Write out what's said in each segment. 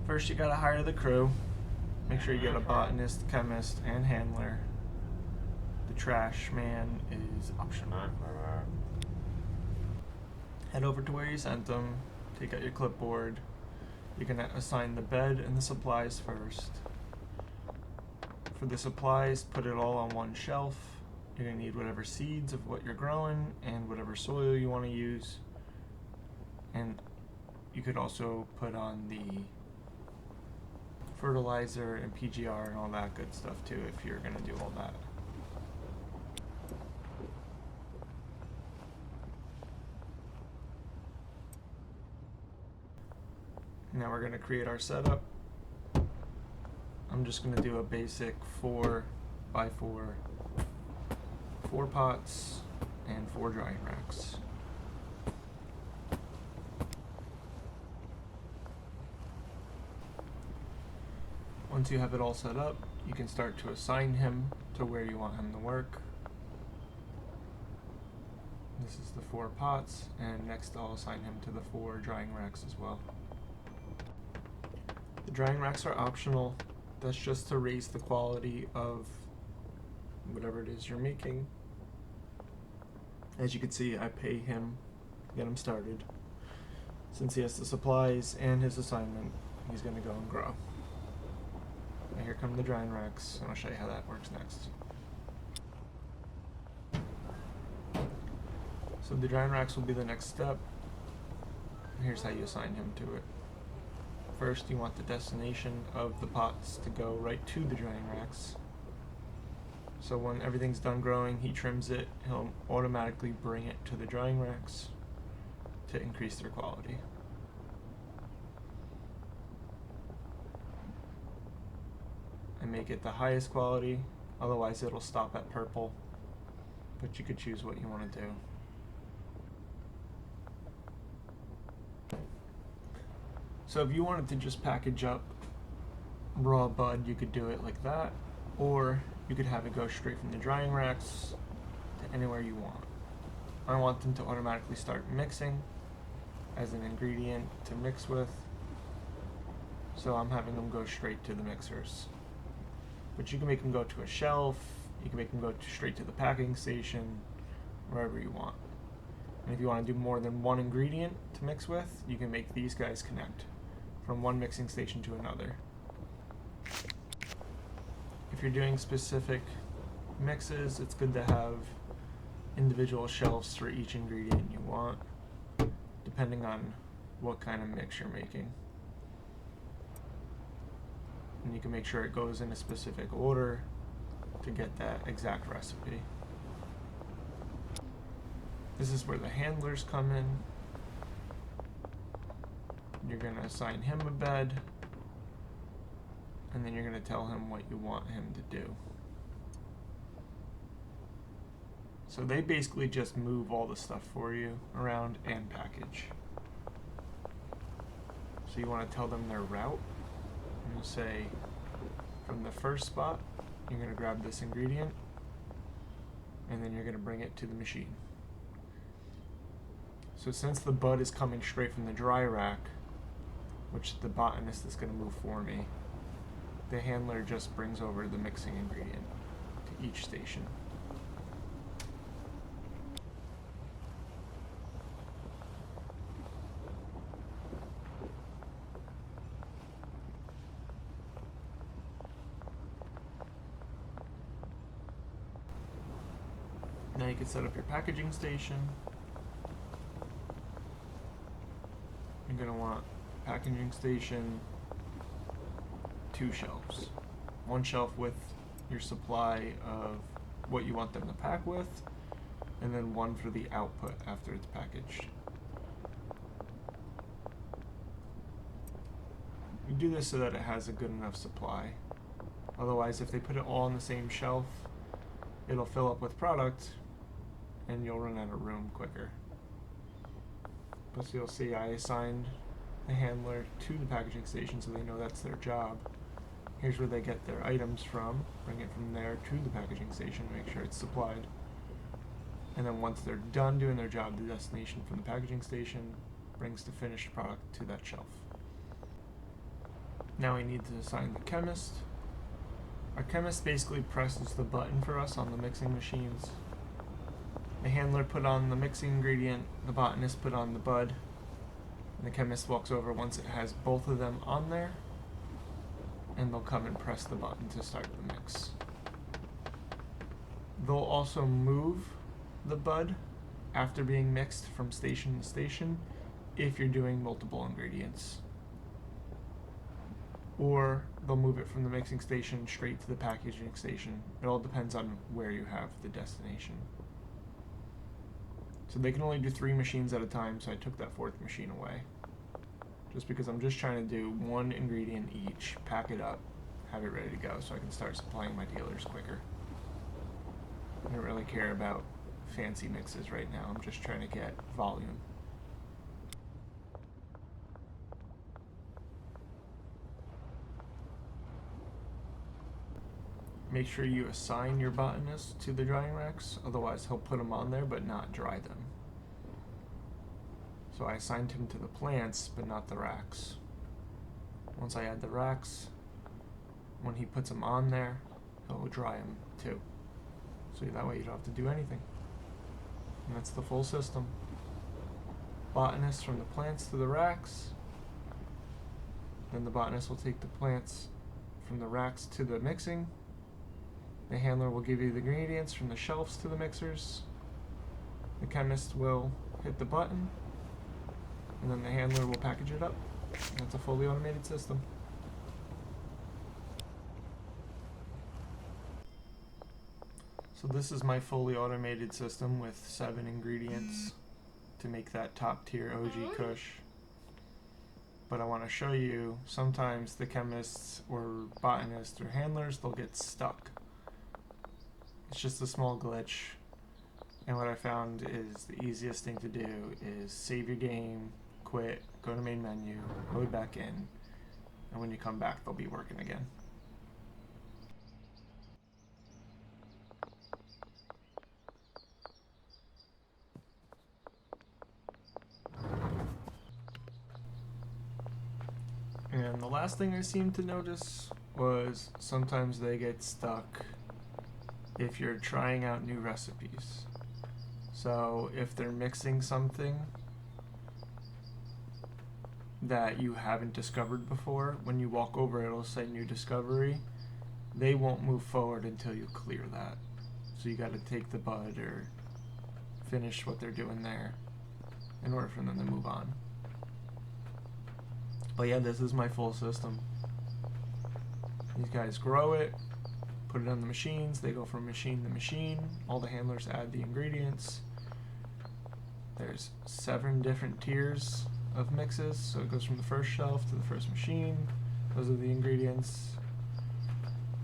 First, you gotta hire the crew. Make sure you get a botanist, chemist, and handler. The trash man is optional. Head over to where you sent them. Take out your clipboard. You're gonna assign the bed and the supplies first. For the supplies, put it all on one shelf. You're gonna need whatever seeds of what you're growing and whatever soil you want to use. And you could also put on the fertilizer and PGR and all that good stuff too if you're gonna do all that. Now we're gonna create our setup. I'm just gonna do a basic 4x4, 4 pots and 4 drying racks. Once you have it all set up, you can start to assign him to where you want him to work. This is the 4 pots, and next I'll assign him to the 4 drying racks as well. The drying racks are optional. That's just to raise the quality of whatever it is you're making. As you can see, I pay him to get him started. Since he has the supplies and his assignment, he's going to go and grow. Now here come the drying racks, and I'll show you how that works next. So the drying racks will be the next step. Here's how you assign him to it. First, you want the destination of the pots to go right to the drying racks. So when everything's done growing, he trims it, he'll automatically bring it to the drying racks to increase their quality. And make it the highest quality, otherwise it'll stop at purple, but you could choose what you want to do. So if you wanted to just package up raw bud, you could do it like that, or you could have it go straight from the drying racks to anywhere you want. I want them to automatically start mixing as an ingredient to mix with, so I'm having them go straight to the mixers. But you can make them go to a shelf, you can make them go straight to the packing station, wherever you want. And if you want to do more than one ingredient to mix with, you can make these guys connect from one mixing station to another. If you're doing specific mixes, it's good to have individual shelves for each ingredient you want, depending on what kind of mix you're making. And you can make sure it goes in a specific order to get that exact recipe. This is where the handlers come in. You're going to assign him a bed, and then you're going to tell him what you want him to do. So they basically just move all the stuff for you around and package. So you want to tell them their route, and you'll say, from the first spot, you're going to grab this ingredient, and then you're going to bring it to the machine. So since the bud is coming straight from the dry rack, which the botanist is going to move for me, the handler just brings over the mixing ingredient to each station. Now you can set up your packaging station. You're going to want packaging station, 2 shelves. 1 shelf with your supply of what you want them to pack with, and then 1 for the output after it's packaged. You do this so that it has a good enough supply. Otherwise, if they put it all on the same shelf, it'll fill up with product and you'll run out of room quicker. But so you'll see I assigned the handler to the packaging station so they know that's their job. Here's where they get their items from, bring it from there to the packaging station, make sure it's supplied. And then once they're done doing their job, the destination from the packaging station brings the finished product to that shelf. Now we need to assign the chemist. Our chemist basically presses the button for us on the mixing machines. The handler put on the mixing ingredient, the botanist put on the bud, and the chemist walks over once it has both of them on there, and they'll come and press the button to start the mix. They'll also move the bud after being mixed from station to station if you're doing multiple ingredients. Or they'll move it from the mixing station straight to the packaging station. It all depends on where you have the destination. So they can only do 3 machines at a time, so I took that 4th machine away. Just because I'm just trying to do 1 ingredient each, pack it up, have it ready to go so I can start supplying my dealers quicker. I don't really care about fancy mixes right now, I'm just trying to get volume. Make sure you assign your botanist to the drying racks, otherwise he'll put them on there but not dry them. So I assigned him to the plants but not the racks. Once I add the racks, when he puts them on there, he'll dry them too. So that way you don't have to do anything. And that's the full system. Botanist from the plants to the racks. Then the botanist will take the plants from the racks to the mixing. The handler will give you the ingredients from the shelves to the mixers. The chemist will hit the button, and then the handler will package it up. And it's a fully automated system. So this is my fully automated system with 7 ingredients to make that top tier OG Kush. But I want to show you, sometimes the chemists or botanists or handlers, they'll get stuck. It's just a small glitch, and what I found is the easiest thing to do is save your game, quit, go to main menu, load back in, and when you come back they'll be working again. And the last thing I seemed to notice was sometimes they get stuck if you're trying out new recipes. So if they're mixing something that you haven't discovered before, when you walk over it'll say new discovery. They won't move forward until you clear that. So you gotta take the bud or finish what they're doing there in order for them to move on. But yeah, this is my full system. These guys grow it, put it on the machines, they go from machine to machine, all the handlers add the ingredients. There's 7 different tiers of mixes, so it goes from the first shelf to the first machine. Those are the ingredients.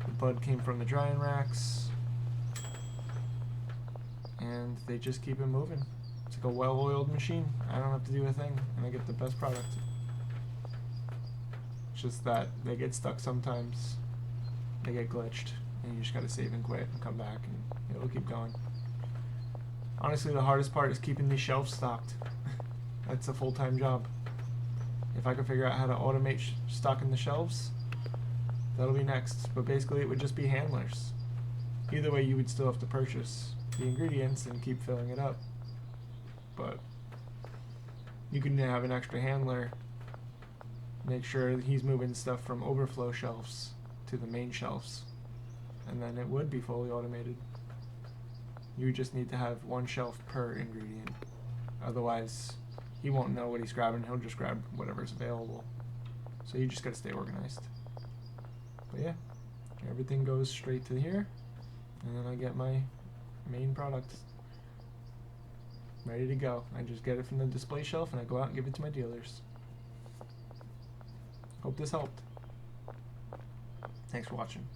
The bud came from the drying racks, and they just keep it moving. It's like a well-oiled machine. I don't have to do a thing, and I get the best product. It's just that they get stuck sometimes, they get glitched, and you just gotta save and quit and come back, and it'll keep going. Honestly, the hardest part is keeping these shelves stocked. That's a full-time job. If I could figure out how to automate stocking the shelves, that'll be next. But basically it would just be handlers. Either way, you would still have to purchase the ingredients and keep filling it up. But you can have an extra handler, make sure that he's moving stuff from overflow shelves to the main shelves, and then it would be fully automated. You just need to have 1 shelf per ingredient. Otherwise, he won't know what he's grabbing. He'll just grab whatever's available. So you just gotta stay organized. But yeah, everything goes straight to here, and then I get my main product ready to go. I just get it from the display shelf and I go out and give it to my dealers. Hope this helped. Thanks for watching.